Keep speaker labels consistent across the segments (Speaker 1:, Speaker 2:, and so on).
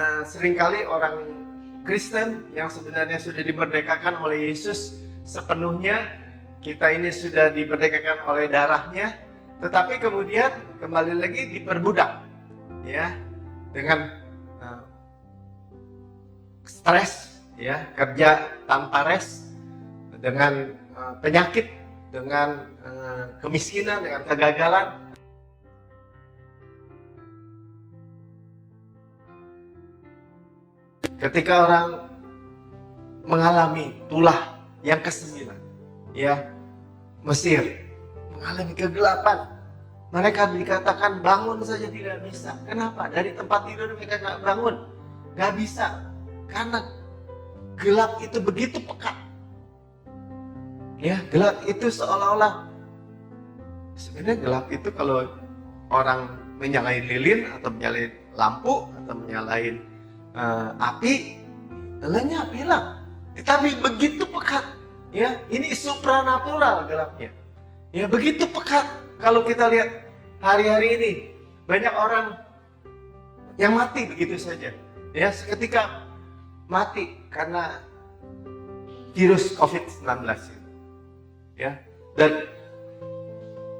Speaker 1: Seringkali orang Kristen yang sebenarnya sudah dimerdekakan oleh Yesus sepenuhnya, kita ini sudah dimerdekakan oleh darahnya, tetapi kemudian kembali lagi diperbudak, ya, dengan stres, ya, kerja tanpa rest, dengan penyakit, dengan kemiskinan, dengan kegagalan. Ketika orang mengalami tulah yang ke-9, ya, Mesir mengalami kegelapan, mereka dikatakan bangun saja tidak bisa. Kenapa? Dari tempat tidur mereka nggak bangun, nggak bisa, karena gelap itu begitu pekat. Ya, gelap itu seolah-olah, sebenarnya gelap itu kalau orang menyalain lilin atau menyalain lampu atau menyalain api, lenyap, hilang. Tetapi begitu pekat, ya, ini supranatural gelapnya. Ya, begitu pekat. Kalau kita lihat hari-hari ini, banyak orang yang mati begitu saja. Ya, seketika mati karena virus COVID-19. Ya, dan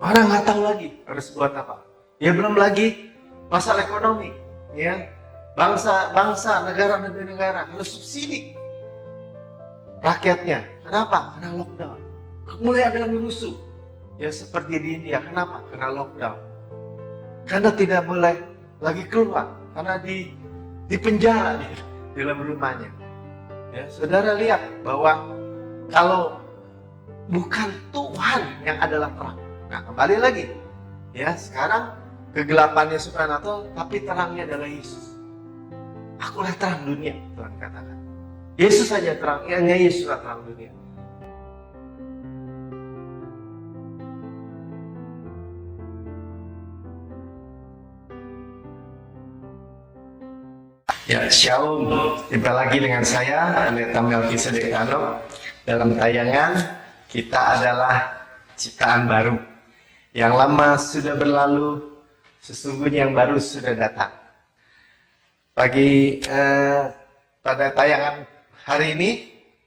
Speaker 1: orang nggak tahu lagi harus buat apa. Ya, belum lagi masalah ekonomi, ya. Bangsa, negara harus subsidi rakyatnya. Kenapa? Karena lockdown. Mulai ada yang merusuh. Ya, seperti di India. Kenapa? Karena lockdown. Karena tidak boleh lagi keluar. Karena di penjara di dalam rumahnya. Ya, saudara lihat bahwa kalau bukan Tuhan yang adalah terang. Nah, kembali lagi. Ya, sekarang kegelapannya supranatural, tapi terangnya adalah Yesus. Akulah terang dunia, Tuhan katakan. Yesus saja terang, hanya Yesuslah terang dunia. Ya, shalom. Jumpa lagi dengan saya, Pendeta Melkisedek Tano. Dalam tayangan, kita adalah ciptaan baru. Yang lama sudah berlalu, sesungguhnya yang baru sudah datang. Pada tayangan hari ini,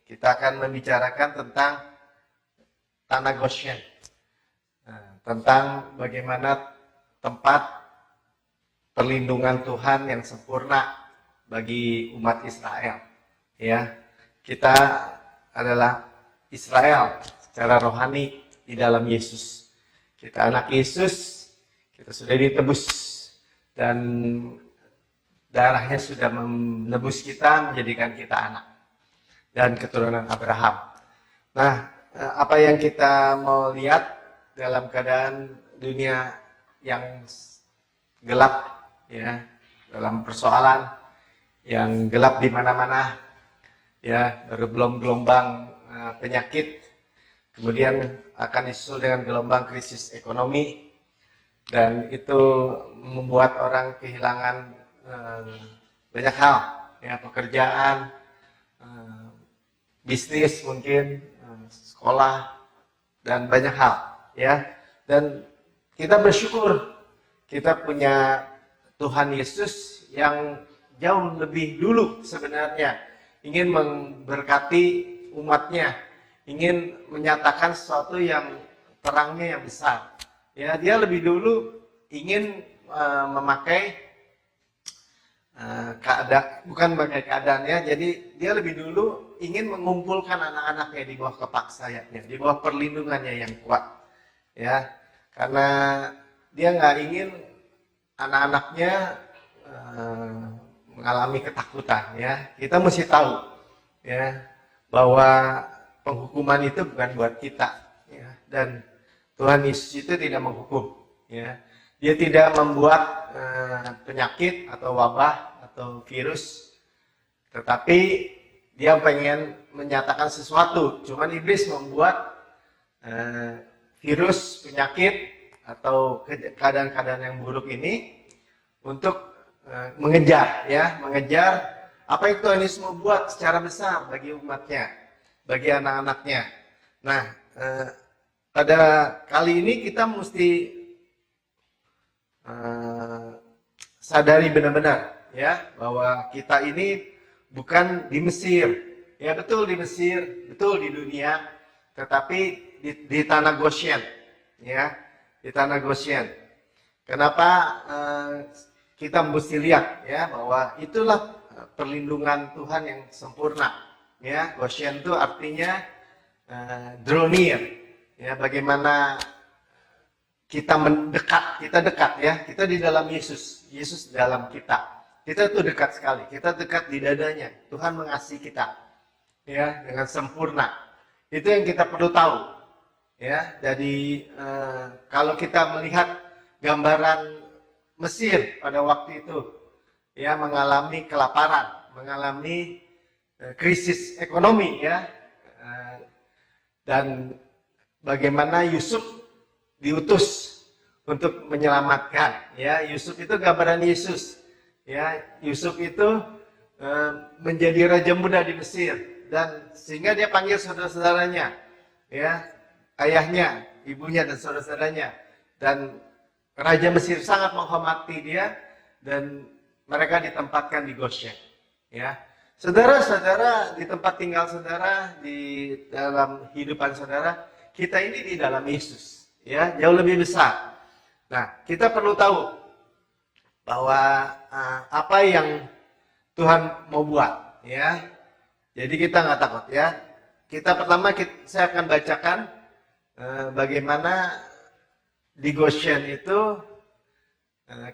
Speaker 1: kita akan membicarakan tentang tanah Goshen. Tentang bagaimana tempat perlindungan Tuhan yang sempurna bagi umat Israel. Ya, kita adalah Israel secara rohani di dalam Yesus. Kita anak Yesus, kita sudah ditebus dan darahnya sudah menebus kita, menjadikan kita anak dan keturunan Abraham. Nah, apa yang kita mau lihat dalam keadaan dunia yang gelap, ya, dalam persoalan yang gelap di mana-mana, ya, baru belum gelombang penyakit, kemudian akan disusul dengan gelombang krisis ekonomi, dan itu membuat orang kehilangan banyak hal, ya, pekerjaan, bisnis mungkin, sekolah, dan banyak hal, ya. Dan kita bersyukur kita punya Tuhan Yesus yang jauh lebih dulu sebenarnya ingin memberkati umatnya, ingin menyatakan sesuatu yang terangnya yang besar. Ya, dia lebih dulu ingin memakai bukan bagaimana keadaannya, jadi dia lebih dulu ingin mengumpulkan anak-anaknya di bawah kepak sayapnya, di bawah perlindungannya yang kuat, ya, karena dia nggak ingin anak-anaknya mengalami ketakutan, ya. Kita mesti tahu, ya, bahwa penghukuman itu bukan buat kita, ya, dan Tuhan Yesus itu tidak menghukum, ya. Dia tidak membuat penyakit atau wabah atau virus, tetapi dia pengen menyatakan sesuatu. Cuman iblis membuat virus, penyakit atau keadaan-keadaan yang buruk ini untuk mengejar apa yang Tuhan Yesus mau buat secara besar bagi umatnya, bagi anak-anaknya. Nah, pada kali ini kita mesti sadari benar-benar, ya, bahwa kita ini bukan di Mesir. Ya betul di Mesir, betul di dunia, tetapi di tanah Goshen, ya, di tanah Goshen. Kenapa kita mesti lihat ya bahwa itulah perlindungan Tuhan yang sempurna. Ya, Goshen itu artinya draw near. Ya, bagaimana kita mendekat, kita dekat ya, kita di dalam Yesus, Yesus di dalam kita. Kita tuh dekat sekali, kita dekat di dadanya. Tuhan mengasihi kita, ya, dengan sempurna. Itu yang kita perlu tahu, ya. Jadi kalau kita melihat gambaran Mesir pada waktu itu, ya, mengalami kelaparan, mengalami krisis ekonomi, ya, dan bagaimana Yusuf diutus untuk menyelamatkan, ya. Yusuf itu gambaran Yesus. Ya, Yusuf itu menjadi raja muda di Mesir, dan sehingga dia panggil saudara-saudaranya, ya, ayahnya, ibunya dan saudara-saudaranya, dan raja Mesir sangat menghormati dia dan mereka ditempatkan di Goshen, ya. Saudara-saudara, di tempat tinggal saudara, di dalam kehidupan saudara, kita ini di dalam Yesus, ya, jauh lebih besar. Nah, kita perlu tahu bahwa apa yang Tuhan mau buat, ya. Jadi kita nggak takut, ya. Saya akan bacakan bagaimana di Goshen itu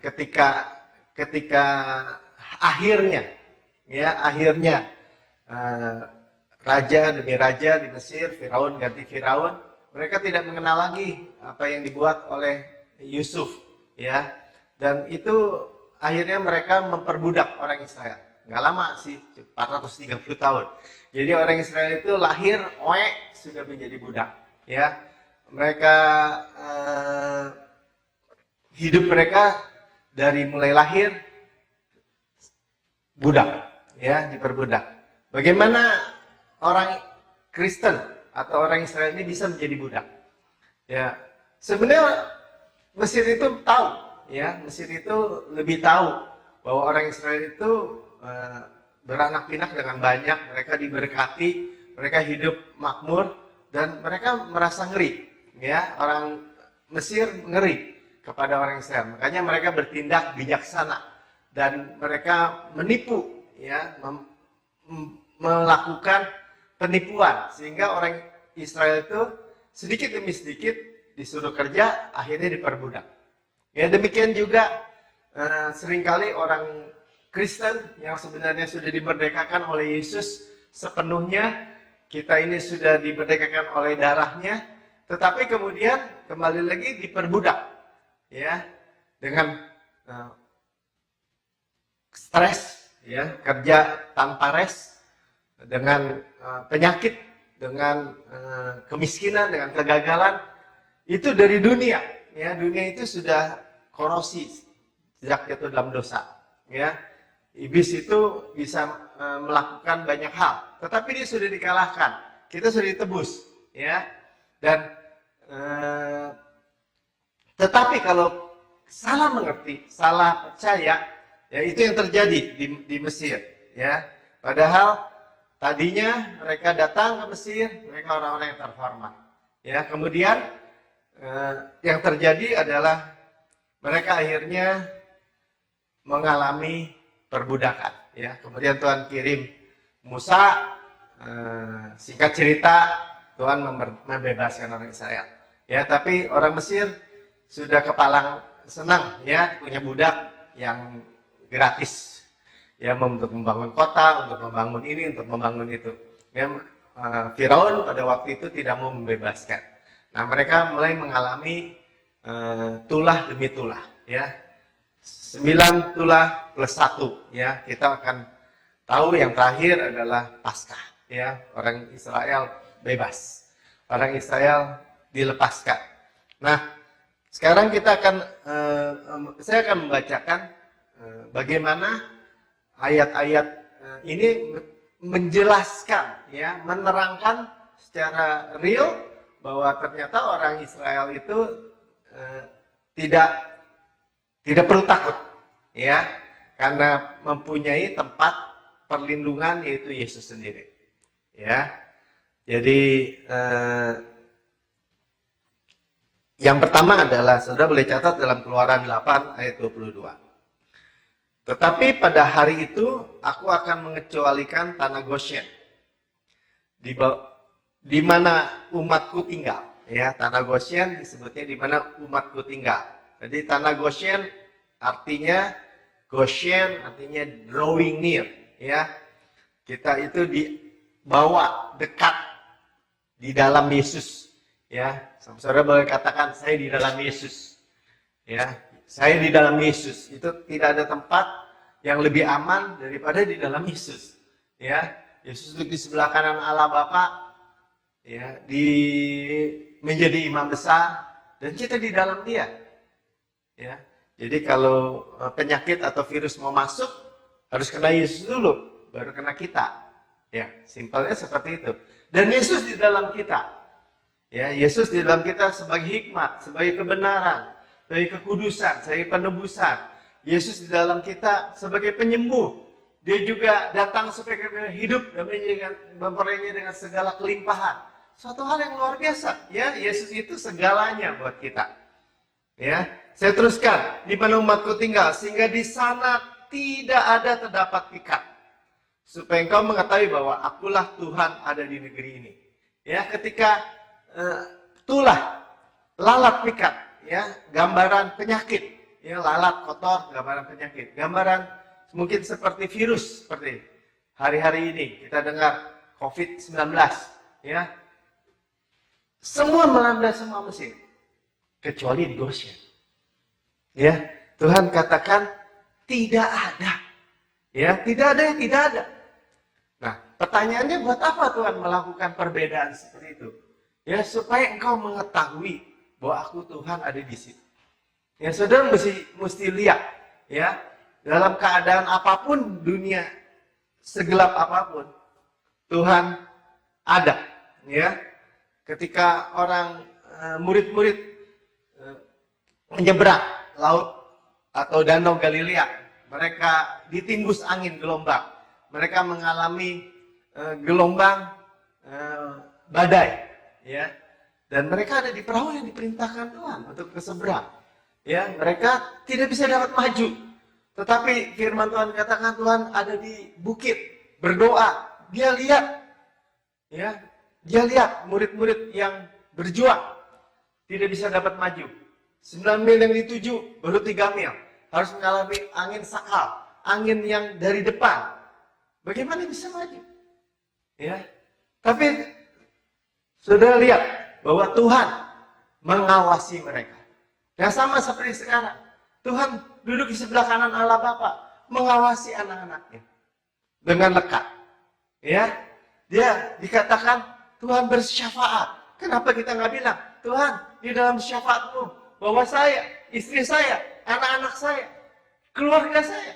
Speaker 1: ketika akhirnya, ya, raja demi raja di Mesir, Firaun ganti Firaun, mereka tidak mengenal lagi apa yang dibuat oleh Yusuf, ya. Dan itu akhirnya mereka memperbudak orang Israel. Nggak lama sih, 430 tahun. Jadi orang Israel itu lahir, sudah menjadi budak. Ya, mereka hidup mereka dari mulai lahir budak, ya, diperbudak. Bagaimana orang Kristen atau orang Israel ini bisa menjadi budak? Ya, sebenarnya Mesir itu tahu. Ya, Mesir itu lebih tahu bahwa orang Israel itu beranak pinak dengan banyak, mereka diberkati, mereka hidup makmur, dan mereka merasa ngeri. Ya, orang Mesir ngeri kepada orang Israel, makanya mereka bertindak bijaksana dan mereka menipu, ya, melakukan penipuan sehingga orang Israel itu sedikit demi sedikit disuruh kerja, akhirnya diperbudak. Ya, demikian juga seringkali orang Kristen yang sebenarnya sudah dimerdekakan oleh Yesus sepenuhnya, kita ini sudah dimerdekakan oleh darahnya, tetapi kemudian kembali lagi diperbudak, ya, dengan stres, ya, kerja tanpa rest, dengan penyakit, dengan kemiskinan, dengan kegagalan, itu dari dunia. Ya, dunia itu sudah korosi sejak jatuh dalam dosa. Ya, iblis itu bisa melakukan banyak hal, tetapi dia sudah dikalahkan. Kita sudah ditebus, ya. Dan tetapi kalau salah mengerti, salah percaya, ya, itu yang terjadi di Mesir. Ya, padahal tadinya mereka datang ke Mesir, mereka orang-orang yang terhormat. Ya, kemudian yang terjadi adalah mereka akhirnya mengalami perbudakan. Ya, kemudian Tuhan kirim Musa, singkat cerita Tuhan membebaskan orang Israel. Ya, tapi orang Mesir sudah kepalang senang, ya, punya budak yang gratis, ya, untuk membangun kota, untuk membangun ini, untuk membangun itu. Ya, Firaun pada waktu itu tidak mau membebaskan. Nah, mereka mulai mengalami tulah demi tulah, ya. 9 tulah plus 1, ya. Kita akan tahu yang terakhir adalah Paskah, ya. Orang Israel bebas. Orang Israel dilepaskan. Nah, sekarang saya akan membacakan bagaimana ayat-ayat ini menjelaskan, ya, menerangkan secara real bahwa ternyata orang Israel itu tidak perlu takut, ya, karena mempunyai tempat perlindungan yaitu Yesus sendiri. Ya, jadi yang pertama adalah, saudara boleh catat dalam Keluaran 8 ayat 22. Tetapi pada hari itu aku akan mengecualikan tanah Goshen, di mana umatku tinggal. Ya, tanah Goshen disebutnya di mana umatku tinggal. Jadi tanah Goshen artinya drawing near. Ya, kita itu dibawa dekat di dalam Yesus. Ya, saudara boleh katakan saya di dalam Yesus. Ya, saya di dalam Yesus. Itu tidak ada tempat yang lebih aman daripada di dalam Yesus. Ya, Yesus duduk di sebelah kanan Allah Bapa. Ya, menjadi imam besar dan kita di dalam Dia. Ya, jadi kalau penyakit atau virus mau masuk harus kena Yesus dulu, baru kena kita. Ya, simpelnya seperti itu. Dan Yesus di dalam kita. Ya, Yesus di dalam kita sebagai hikmat, sebagai kebenaran, sebagai kekudusan, sebagai penebusan. Yesus di dalam kita sebagai penyembuh. Dia juga datang supaya kita hidup dan memperolehnya dengan segala kelimpahan. Suatu hal yang luar biasa. Ya, Yesus itu segalanya buat kita. Ya, saya teruskan. Di mana umatku tinggal, sehingga di sana tidak ada terdapat pikat. Supaya engkau mengetahui bahwa akulah Tuhan ada di negeri ini. Ya, ketika tulah, lalat pikat, ya, gambaran penyakit, ya, lalat kotor, gambaran penyakit, gambaran mungkin seperti virus, seperti hari-hari ini kita dengar COVID-19, ya, semua melanda semua Mesir, kecuali di Goshen, ya, Tuhan katakan tidak ada, ya, tidak ada yang tidak ada. Nah, pertanyaannya buat apa Tuhan melakukan perbedaan seperti itu? Ya, supaya engkau mengetahui bahwa aku Tuhan ada di situ. Ya, saudara mesti lihat, ya, dalam keadaan apapun dunia, segelap apapun, Tuhan ada. Ya, ketika orang murid-murid menyeberang laut atau danau Galilea, mereka ditimbus angin gelombang, mereka mengalami gelombang badai. Ya, dan mereka ada di perahu yang diperintahkan Tuhan untuk ke seberang. Ya, mereka tidak bisa dapat maju. Tetapi firman Tuhan katakan Tuhan ada di bukit berdoa. Dia lihat, ya, dia lihat murid-murid yang berjuang tidak bisa dapat maju. 9 mil yang dituju baru 3 mil, harus mengalami angin sakal, angin yang dari depan. Bagaimana bisa maju? Ya, tapi saudara lihat bahwa Tuhan mengawasi mereka. Yang sama seperti sekarang. Tuhan duduk di sebelah kanan Allah Bapa, mengawasi anak-anaknya dengan lekat. Ya, dia dikatakan Tuhan bersyafaat. Kenapa kita nggak bilang, Tuhan di dalam syafaat-Mu bahwa saya, istri saya, anak-anak saya, keluarga saya,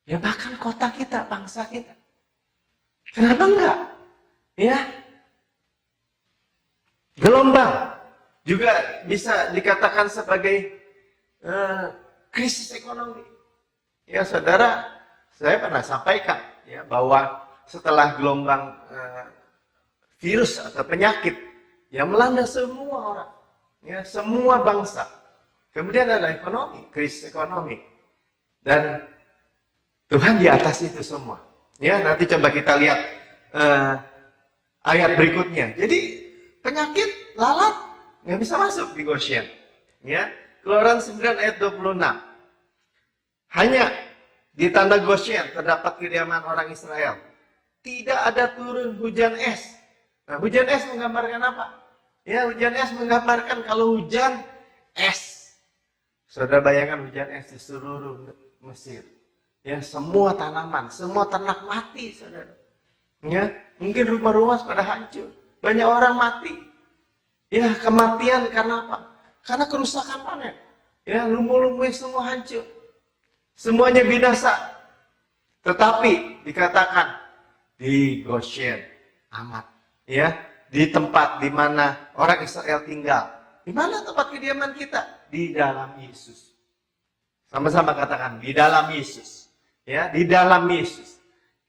Speaker 1: ya bahkan kota kita, bangsa kita. Kenapa enggak? Ya, gelombang juga bisa dikatakan sebagai krisis ekonomi. Ya, saudara, saya pernah sampaikan ya bahwa setelah gelombang virus atau penyakit yang melanda semua orang, ya, semua bangsa, kemudian ada ekonomi, krisis ekonomi, dan Tuhan di atas itu semua. Ya, nanti coba kita lihat ayat berikutnya. Jadi penyakit lalat nggak bisa masuk di Goshen. Ya, Keluaran 9 ayat 26. Hanya di tanah Goshen terdapat kediaman orang Israel. Tidak ada turun hujan es. Nah, hujan es menggambarkan apa? Ya, hujan es menggambarkan kalau hujan es. Saudara bayangkan hujan es di seluruh Mesir. Ya, semua tanaman, semua ternak mati, saudara. Ya, mungkin rumah-rumah pada hancur. Banyak orang mati. Ya, kematian karena apa? Karena kerusakan panen. Ya, lumut-lumut semua hancur. Semuanya binasa. Tetapi dikatakan di Goshen amat. Ya, di tempat di mana orang Israel tinggal. Di mana tempat kediaman kita? Di dalam Yesus. Sama-sama katakan, di dalam Yesus. Ya, di dalam Yesus.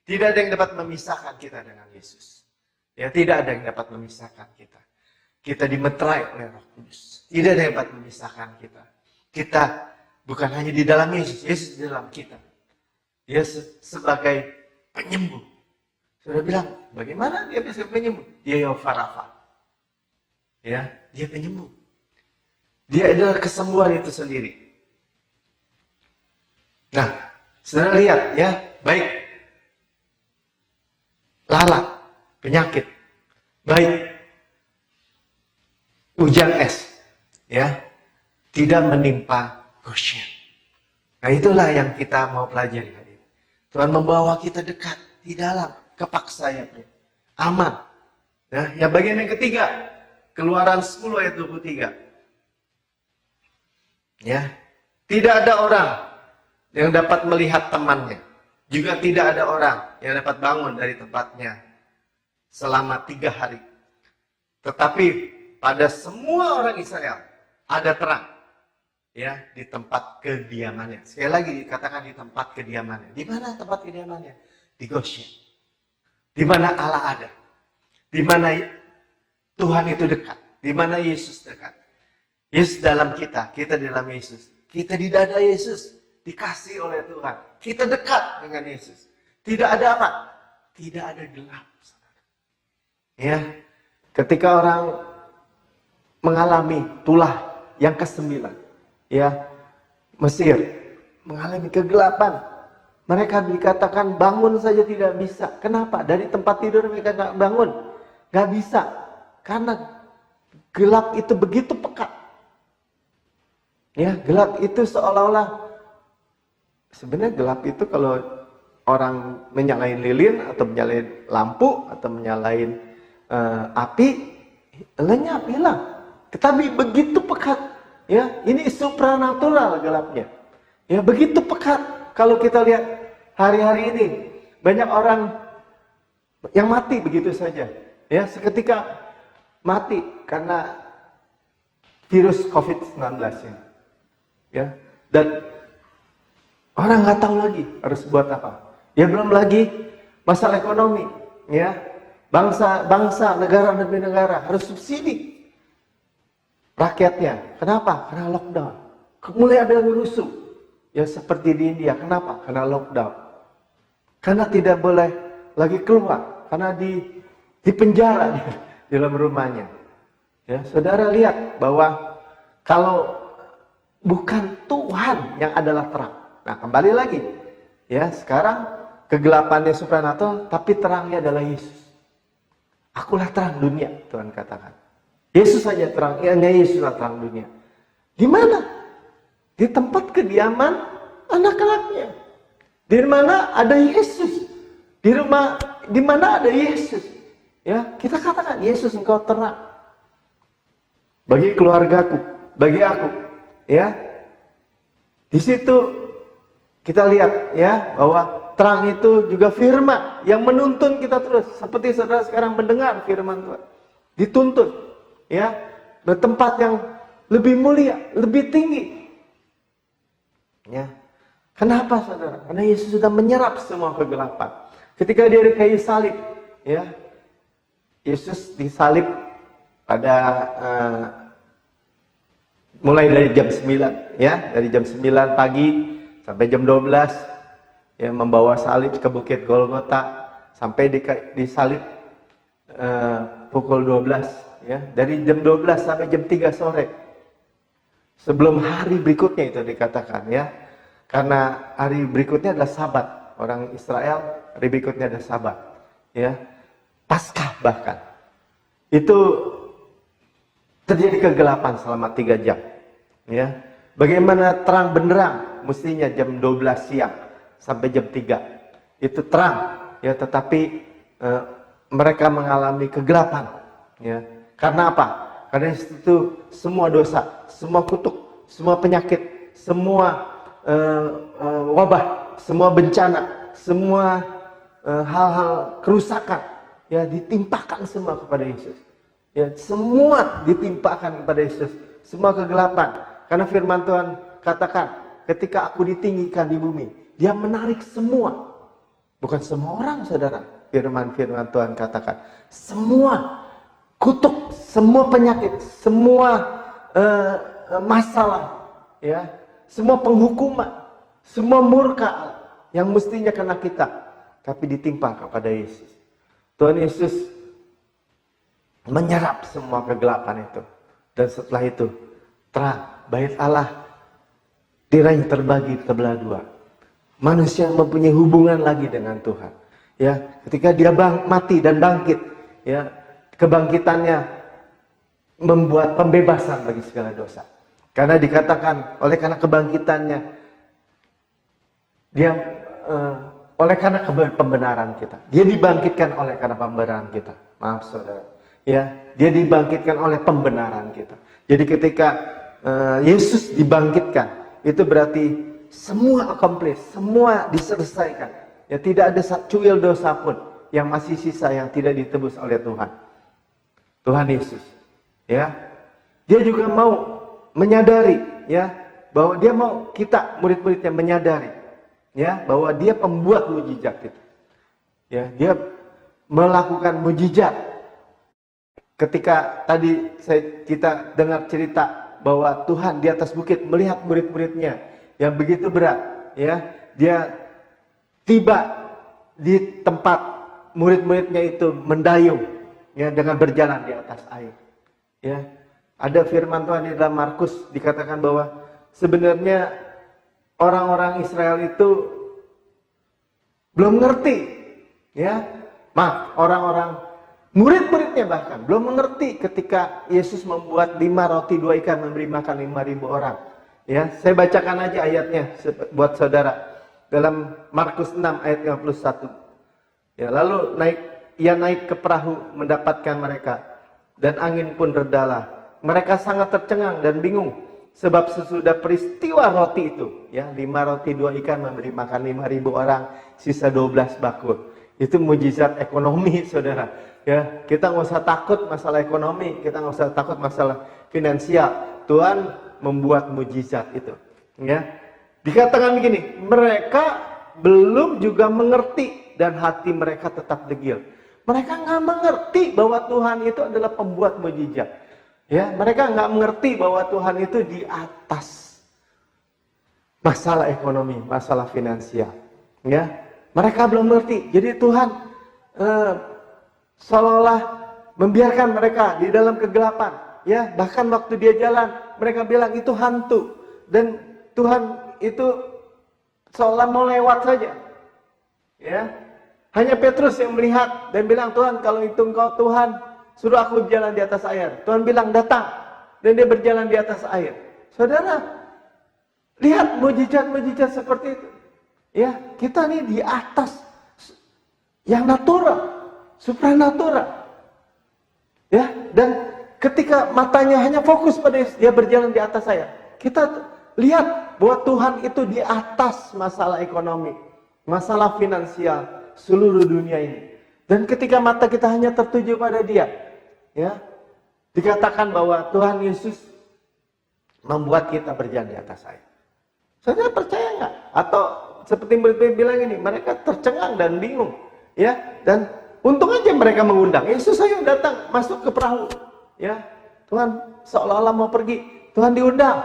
Speaker 1: Tidak ada yang dapat memisahkan kita dengan Yesus. Ya, tidak ada yang dapat memisahkan kita. Kita dimeterai oleh Roh Kudus. Tidak ada yang dapat memisahkan kita. Kita bukan hanya di dalam Yesus, Yesus di dalam kita. Dia sebagai penyembuh. Sudah bilang, bagaimana dia bisa penyembuh? Dia Yehovah Rafa. Ya, dia penyembuh. Dia adalah kesembuhan itu sendiri. Nah, saudara lihat ya, baik lalat, penyakit, baik hujan es, ya, tidak menimpa Goshen. Nah, itulah yang kita mau pelajari hari ini. Tuhan membawa kita dekat di dalam kepak sayapnya, aman. Nah, yang bagian yang ketiga, Keluaran 10 ayat 23. Ya, tidak ada orang yang dapat melihat temannya. Juga tidak ada orang yang dapat bangun dari tempatnya selama 3 hari. Tetapi pada semua orang Israel ada terang. Ya, di tempat kediamannya. Sekali lagi dikatakan di tempat kediamannya. Di mana tempat kediamannya? Di Goshen. Di mana Allah ada. Di mana Tuhan itu dekat. Di mana Yesus dekat. Yesus dalam kita di dalam Yesus. Kita di dada Yesus. Dikasih oleh Tuhan. Kita dekat dengan Yesus. Tidak ada apa? Tidak ada gelap. Ya, ketika orang mengalami tulah yang ke-9, ya, Mesir mengalami kegelapan. Mereka dikatakan bangun saja tidak bisa. Kenapa? Dari tempat tidur mereka nggak bangun. Nggak bisa. Karena gelap itu begitu pekat. Ya, gelap itu seolah-olah, sebenarnya gelap itu kalau orang menyalain lilin atau menyalain lampu atau menyalain api, lenyap, hilang. Tetapi begitu pekat. Ya, ini supranatural gelapnya. Ya, begitu pekat. Kalau kita lihat hari-hari ini, banyak orang yang mati begitu saja. Ya, seketika mati karena virus COVID-19 ini. Ya, dan orang nggak tahu lagi harus buat apa. Ya, belum lagi masalah ekonomi. Ya, bangsa, negara demi negara harus subsidi rakyatnya. Kenapa? Karena lockdown. Mulai ada yang rusuh. Ya, seperti di India. Kenapa? Karena lockdown. Karena tidak boleh lagi keluar. Karena di penjara di dalam rumahnya. Ya, saudara lihat bahwa kalau bukan Tuhan yang adalah terang. Nah, kembali lagi. Ya, sekarang kegelapannya supranatural, tapi terangnya adalah Yesus. Akulah terang dunia, Tuhan katakan. Yesus saja terang, hanya Yesuslah terang dunia. Di mana? Di tempat kediaman anak-anaknya. Di mana ada Yesus. Di mana ada Yesus. Ya, kita katakan Yesus engkau terang. Bagi keluargaku, bagi aku, ya. Di situ kita lihat ya bahwa terang itu juga firman yang menuntun kita terus. Seperti saudara sekarang mendengar firman Tuhan. Dituntun. Ya, ke tempat yang lebih mulia, lebih tinggi. Ya. Kenapa saudara? Karena Yesus sudah menyerap semua kegelapan. Ketika dia di kayu salib, ya, Yesus disalib pada mulai dari jam 9, ya, dari jam 9 pagi sampai jam 12, ya, membawa salib ke Bukit Golgota sampai disalib pukul 12, ya, dari jam 12 sampai jam 3 sore. Sebelum hari berikutnya itu dikatakan, ya, karena hari berikutnya adalah Sabat. Orang Israel hari berikutnya adalah Sabat, ya, Paskah bahkan. Itu terjadi kegelapan selama 3 jam. Ya, bagaimana terang benderang? Mestinya jam 12 siang sampai jam 3 itu terang, ya, tetapi mereka mengalami kegelapan, ya. Karena apa? Karena itu semua dosa, semua kutuk, semua penyakit, semua wabah, semua bencana, semua hal-hal kerusakan, ya, ditimpakan semua kepada Yesus. Ya, semua ditimpakan kepada Yesus, semua kegelapan. Karena firman Tuhan katakan,
Speaker 2: ketika aku ditinggikan di bumi, dia menarik semua. Bukan semua orang, saudara. Firman-firman Tuhan katakan, semua kutuk, semua penyakit, semua masalah, ya, semua penghukuman, semua murka yang mestinya kena kita, tapi ditimpa kepada Yesus. Tuhan Yesus menyerap semua kegelapan itu, dan setelah itu terang, bait Allah tirai terbagi terbelah dua. Manusia mempunyai hubungan lagi dengan Tuhan. Ya, ketika dia mati dan bangkit, ya, kebangkitannya membuat pembebasan bagi segala dosa. Karena dikatakan karena kebangkitannya, dia oleh karena pembenaran kita. Dia dibangkitkan oleh karena pembenaran kita. Maaf saudara. Ya, dia dibangkitkan oleh pembenaran kita. Jadi ketika Yesus dibangkitkan, itu berarti semua accomplish, semua diselesaikan. Ya, tidak ada cuil dosa pun yang masih sisa yang tidak ditebus oleh Tuhan. Tuhan Yesus, ya, dia juga mau menyadari, ya, bahwa dia mau kita murid-muridnya menyadari, ya, bahwa dia pembuat mujizat itu. Ya, dia melakukan mujizat. Ketika tadi kita dengar cerita bahwa Tuhan di atas bukit melihat murid-muridnya yang begitu berat, ya, dia tiba di tempat murid-muridnya itu mendayung, ya, dengan berjalan di atas air. Ya, ada firman Tuhan di dalam Markus dikatakan bahwa sebenarnya orang-orang Israel itu belum ngerti, ya, orang-orang murid-muridnya bahkan belum mengerti ketika Yesus membuat 5 roti 2 ikan memberi makan 5.000 orang. Ya, saya bacakan aja ayatnya buat saudara. Dalam Markus 6 ayat 51. Ya, lalu ia naik ke perahu mendapatkan mereka, dan angin pun redalah. Mereka sangat tercengang dan bingung, sebab sesudah peristiwa roti itu, ya, 5 roti 2 ikan memberi makan 5.000 orang, sisa 12 bakul. Itu mujizat ekonomi, saudara. Ya, kita nggak usah takut masalah ekonomi, kita nggak usah takut masalah finansial. Tuhan membuat mujizat itu. Ya, dikatakan begini, mereka belum juga mengerti dan hati mereka tetap degil. Mereka nggak mengerti bahwa Tuhan itu adalah pembuat mujizat. Ya, mereka nggak mengerti bahwa Tuhan itu di atas masalah ekonomi, masalah finansial. Ya, mereka belum mengerti. Jadi Tuhan seolah-olah membiarkan mereka di dalam kegelapan. Ya, bahkan waktu dia jalan, mereka bilang itu hantu, dan Tuhan itu seolah mau lewat saja. Ya, hanya Petrus yang melihat dan bilang, Tuhan, kalau itu Engkau Tuhan, suruh aku berjalan di atas air. Tuhan bilang datang, dan dia berjalan di atas air. Saudara, lihat mujizat-mujizat seperti itu. Ya, kita nih di atas yang natural, supranatural. Ya, dan ketika matanya hanya fokus pada Yesus, dia berjalan di atas air. Kita lihat bahwa Tuhan itu di atas masalah ekonomi, masalah finansial seluruh dunia ini. Dan ketika mata kita hanya tertuju pada Dia, ya, dikatakan bahwa Tuhan Yesus membuat kita berjalan di atas air. Saudara percaya nggak? Atau seperti murid-murid bilang ini, mereka tercengang dan bingung, ya. Dan untung aja mereka mengundang Yesus, ayo datang masuk ke perahu. Ya, Tuhan seolah-olah mau pergi, Tuhan diundang.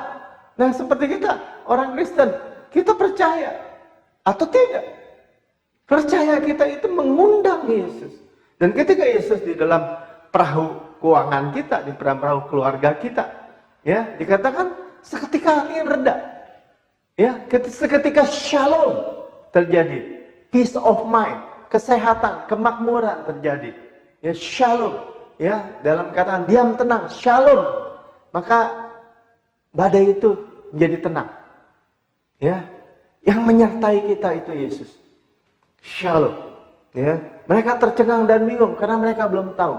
Speaker 2: Nah, seperti kita, orang Kristen, kita percaya atau tidak? Percaya kita itu mengundang Yesus. Dan ketika Yesus di dalam perahu keuangan kita, di perahu keluarga kita, ya, dikatakan seketika angin reda. Ya, seketika shalom terjadi, peace of mind, kesehatan, kemakmuran terjadi. Ya, shalom. Ya, dalam kataan diam tenang, shalom, maka badai itu menjadi tenang. Ya, yang menyertai kita itu Yesus. Shalom. Ya, mereka tercengang dan bingung karena mereka belum tahu.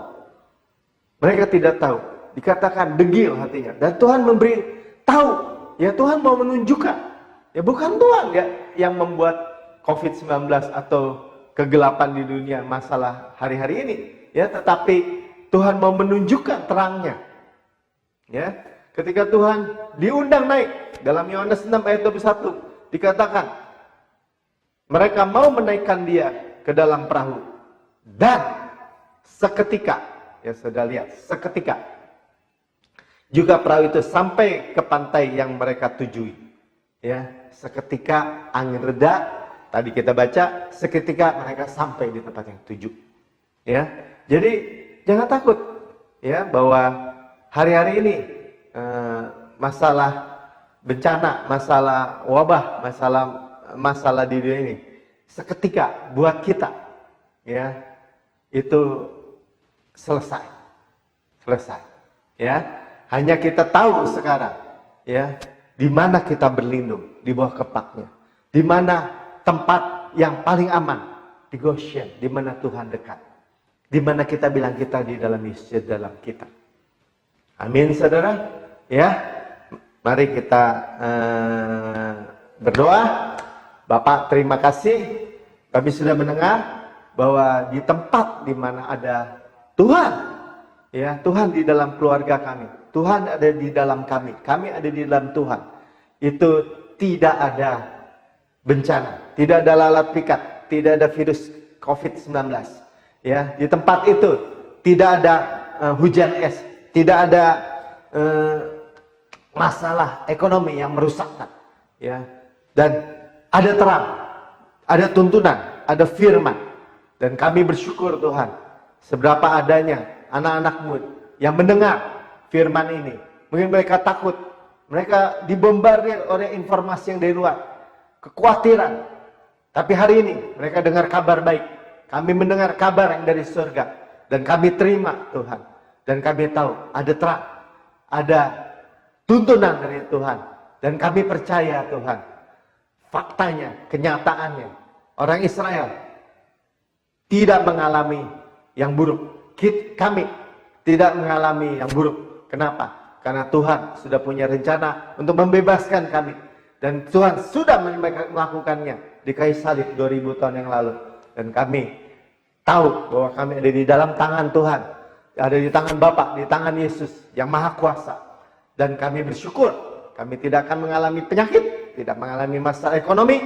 Speaker 2: Mereka tidak tahu. Dikatakan degil hatinya. Dan Tuhan memberi tahu. Ya, Tuhan mau menunjukkan. Ya, bukan Tuhan ya yang membuat COVID-19 atau kegelapan di dunia masalah hari-hari ini. Ya, tetapi Tuhan mau menunjukkan terangnya. Ya, Ketika Tuhan diundang naik, dalam Yohanes 6 ayat 21 dikatakan, mereka mau menaikkan dia ke dalam perahu. Dan seketika, ya sudah lihat, seketika juga perahu itu sampai ke pantai yang mereka tujui. Ya, seketika angin reda, tadi kita baca, seketika mereka sampai di tempat yang tuju. Ya, jadi jangan takut, ya, bahwa hari-hari ini masalah bencana, masalah wabah, masalah di dunia ini seketika buat kita, ya, itu selesai, ya. Hanya kita tahu sekarang, ya, di mana kita berlindung, di bawah kepaknya, di mana tempat yang paling aman, di Goshen, di mana Tuhan dekat, di mana kita bilang kita di dalam Yesus, dalam kita. Amin, saudara. Ya, mari kita berdoa. Bapak, terima kasih. Kami sudah mendengar bahwa di tempat di mana ada Tuhan, ya, Tuhan di dalam keluarga kami, Tuhan ada di dalam kami ada di dalam Tuhan. Itu tidak ada bencana, tidak ada lalat pikat, tidak ada virus COVID-19. Ya, di tempat itu tidak ada hujan es, tidak ada masalah ekonomi yang merusakkan, ya. Dan ada terang, ada tuntunan, ada firman. Dan kami bersyukur Tuhan, seberapa adanya anak-anak-Mu yang mendengar firman ini. Mungkin mereka takut, mereka dibombardir oleh informasi yang dari luar, kekhawatiran. Tapi hari ini mereka dengar kabar baik. Kami mendengar kabar yang dari surga, dan kami terima Tuhan. Dan kami tahu ada terang, ada tuntunan dari Tuhan. Dan kami percaya Tuhan, faktanya, kenyataannya, orang Israel tidak mengalami yang buruk. Kami tidak mengalami yang buruk. Kenapa? Karena Tuhan sudah punya rencana untuk membebaskan kami. Dan Tuhan sudah melakukannya di kayu salib 2000 tahun yang lalu. Dan kami tahu bahwa kami ada di dalam tangan Tuhan, ada di tangan Bapa, di tangan Yesus yang Maha Kuasa. Dan kami bersyukur, kami tidak akan mengalami penyakit, tidak mengalami masalah ekonomi,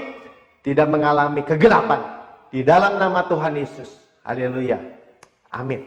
Speaker 2: tidak mengalami kegelapan. Di dalam nama Tuhan Yesus. Haleluya. Amin.